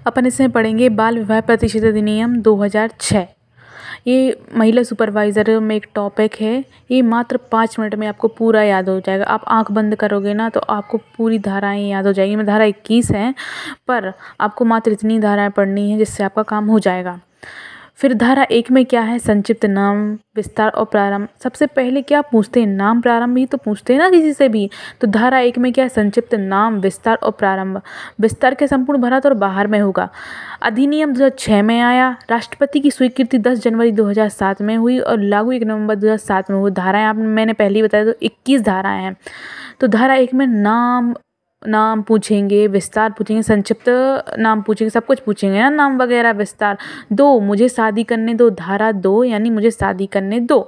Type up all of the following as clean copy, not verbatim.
अपन इसमें पढ़ेंगे बाल विवाह प्रतिशत अधिनियम 2006। ये महिला सुपरवाइज़र में एक टॉपिक है। ये मात्र 5 मिनट में आपको पूरा याद हो जाएगा। आप आंख बंद करोगे ना तो आपको पूरी धाराएं याद हो जाएगी। में धारा 21 है, पर आपको मात्र इतनी धाराएं पढ़नी है जिससे आपका काम हो जाएगा। फिर धारा 1 में क्या है? संक्षिप्त नाम, विस्तार और प्रारंभ। सबसे पहले क्या पूछते हैं? नाम प्रारंभ ही तो पूछते हैं ना किसी से भी। तो धारा 1 में क्या है? संक्षिप्त नाम, विस्तार और प्रारंभ। विस्तार के संपूर्ण भारत और बाहर में होगा। अधिनियम 2006 में आया। राष्ट्रपति की स्वीकृति 10 जनवरी 2007 में हुई और लागू 1 नवंबर 2007 में हुई। धाराएं मैंने पहले ही बताया, तो 21 धाराएं हैं। तो धारा 1 में नाम पूछेंगे, विस्तार पूछेंगे, संक्षिप्त नाम पूछेंगे, सब कुछ पूछेंगे ना, नाम वगैरह, विस्तार। 2, मुझे शादी करने दो। धारा 2 यानी मुझे शादी करने दो।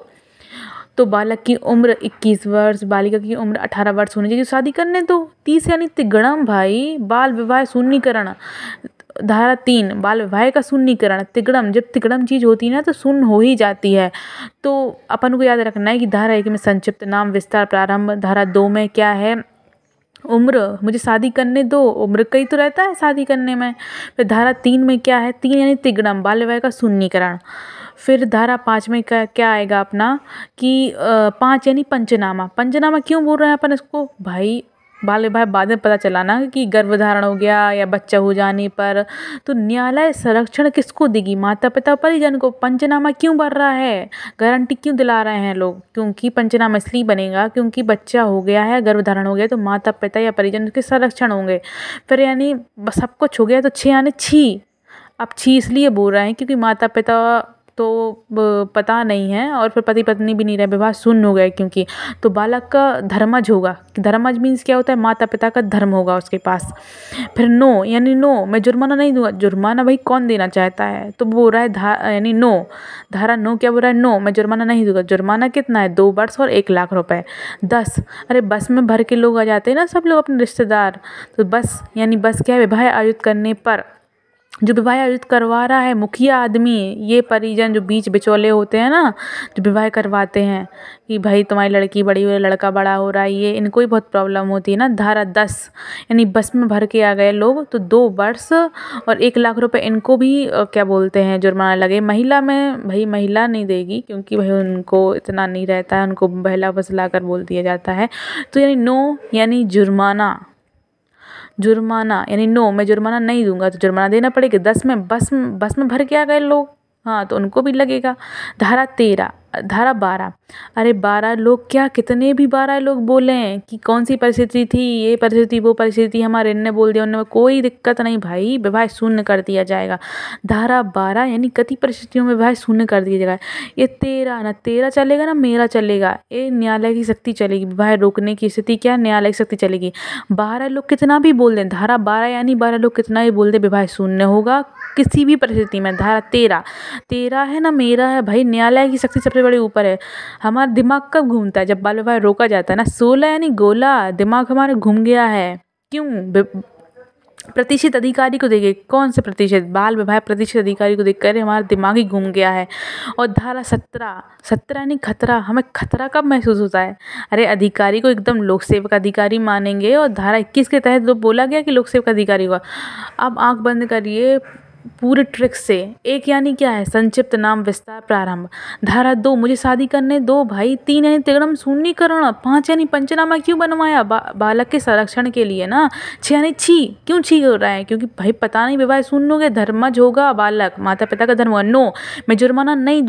तो बालक की उम्र 21 वर्ष, बालिका की उम्र 18 वर्ष होनी चाहिए, शादी करने दो। 30 यानी तिगड़म भाई, बाल विवाह शून्यकरण। धारा 3, बाल विवाह का शून्यकरण। तिगड़म, जब तिगड़म चीज़ होती है ना तो शून्य हो ही जाती है। तो अपन को याद रखना है कि धारा 1 में संक्षिप्त नाम, विस्तार, प्रारंभ। धारा 2 में क्या है? उम्र, मुझे शादी करने दो। उम्र कई तो रहता है शादी करने में। फिर धारा 3 में क्या है? 3 यानी तिगड़म, बाल विवाह का शून्यकरण। फिर धारा 5 में क्या आएगा अपना कि 5 यानी पंचनामा। पंचनामा क्यों बोल रहे हैं अपन इसको? भाई बाल विवाह बाद में पता चला ना कि गर्भधारण हो गया या बच्चा हो जाने पर, तो न्यायालय संरक्षण किसको देगी? माता पिता परिजन को। पंचनामा क्यों बढ़ रहा है? गारंटी क्यों दिला रहे हैं लोग? क्योंकि पंचनामा इसलिए बनेगा क्योंकि बच्चा हो गया है, गर्भधारण हो गया, तो माता पिता या परिजन के संरक्षण होंगे। फिर यानी सब कुछ हो गया तो 6 यानी छी। अब छी इसलिए बोल रहे हैं क्योंकि माता पिता तो पता नहीं है और फिर पति पत्नी भी नहीं रहे, विवाह शून्य हो गए क्योंकि। तो बालक का धर्मज होगा। धर्मज मीन्स क्या होता है? माता पिता का धर्म होगा उसके पास। फिर नो यानी नो, मैं जुर्माना नहीं दूंगा। जुर्माना भाई कौन देना चाहता है? तो बोल रहा है यानी नो। धारा 9 क्या बोल रहा है? नो, मैं जुर्माना नहीं दूंगा। जुर्माना कितना है? 2 वर्ष और 1 लाख रुपए। 10, अरे बस में भर के लोग आ जाते हैं ना, सब लोग अपने रिश्तेदार। तो बस यानी बस क्या है? विवाह आयोजित करने पर जो विवाह आयोजित करवा रहा है मुखिया आदमी, ये परिजन जो बीच बिचौले होते हैं ना, जो विवाह करवाते हैं कि भाई तुम्हारी लड़की बड़ी हो रही है, लड़का बड़ा हो रहा है, ये इनको ही बहुत प्रॉब्लम होती है ना। धारा 10 यानी बस में भर के आ गए लोग तो 2 वर्ष और 1 लाख रुपए इनको भी क्या बोलते हैं? जुर्माना लगे। महिला में भाई महिला नहीं देगी क्योंकि भाई उनको इतना नहीं रहता है, उनको बहला फुसला कर बोल दिया जाता है। तो यानी नो यानी जुर्माना यानी नो, मैं जुर्माना नहीं दूंगा तो जुर्माना देना पड़ेगा। 10 में बस में भर के आ गए लोग, हाँ, तो उनको भी लगेगा। धारा 12, अरे 12 लोग क्या, कितने भी 12 लोग बोले कि कौन सी परिस्थिति थी, ये परिस्थिति वो परिस्थिति, हमारे इनने बोल दिया उनने, कोई दिक्कत नहीं भाई, विवाह शून्य कर दिया जाएगा। धारा 12 यानी कितनी परिस्थितियों में विवाह शून्य कर दिया जाएगा। ये 13 चलेगा ना, मेरा चलेगा, ये न्यायालय की शक्ति चलेगी। विवाह रोकने की स्थिति क्या है? न्यायालय की शक्ति चलेगी। 12 लोग कितना भी बोल दें, धारा 12 यानी 12 लोग कितना भी बोल दे, विवाह शून्य होगा किसी भी परिस्थिति में। धारा 13 है ना, मेरा है भाई, न्यायालय की शक्ति सबसे बड़े ऊपर है। हमारा दिमाग कब घूमता है? जब बाल विवाह रोका जाता है ना। 16 यानी गोला, दिमाग हमारा घूम गया है। क्यों? प्रतिष्ठित अधिकारी को देखे। कौन से प्रतिष्ठित? बाल विवाह प्रतिष्ठित अधिकारी को देखकर हमारा दिमाग ही घूम गया है। और धारा 17 यानी खतरा। हमें खतरा कब महसूस होता है? अरे अधिकारी को एकदम लोक सेवक अधिकारी मानेंगे। और धारा 21 के तहत तो बोला गया कि लोक सेवक अधिकारी हुआ। अब आंख बंद करिए पूरे ट्रिक से। 1 यानी क्या है? संक्षिप्त नाम, विस्तार, प्रारंभ। धारा 2, मुझे शादी करने दो भाई। 3 यानी तिगड़म शून्यकरण। 5 यानी पंचनामा क्यों बनवाया? बालक के संरक्षण के लिए ना। 6 यानी छी। क्यों छी हो रहा है? क्योंकि भाई पता नहीं विवाह शून्य हो गया, धर्मज होगा बालक, माता पिता का धर्म होगा। नो, मैं जुर्माना नहीं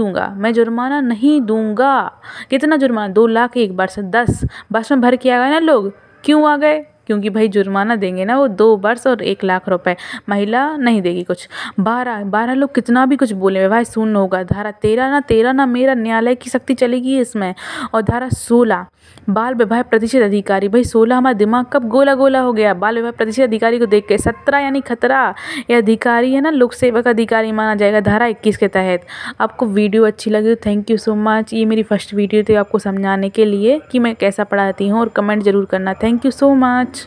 दूंगा। कितना जुर्माना? 2 लाख 1 वर्ष। 10 बस में भर के आ गए ना लोग। क्यों आ गए? क्योंकि भाई जुर्माना देंगे ना वो 2 वर्ष और 1 लाख रुपए। महिला नहीं देगी कुछ। 12 लोग कितना भी कुछ बोले, विवाह शून्य होगा। धारा 13 ना मेरा, न्यायालय की शक्ति चलेगी इसमें। और धारा 16, बाल विवाह प्रतिशत अधिकारी। भाई 16 हमारा दिमाग कब गोला हो गया? बाल विवाह प्रतिशत अधिकारी को देख के। 17 यानी खतरा, ये अधिकारी है ना, लोक सेवक अधिकारी माना जाएगा धारा 21 के तहत। आपको वीडियो अच्छी लगी तो थैंक यू सो मच। ये मेरी फर्स्ट वीडियो थी आपको समझाने के लिए कि मैं कैसा पढ़ाती हूँ, और कमेंट जरूर करना। Thank you so much.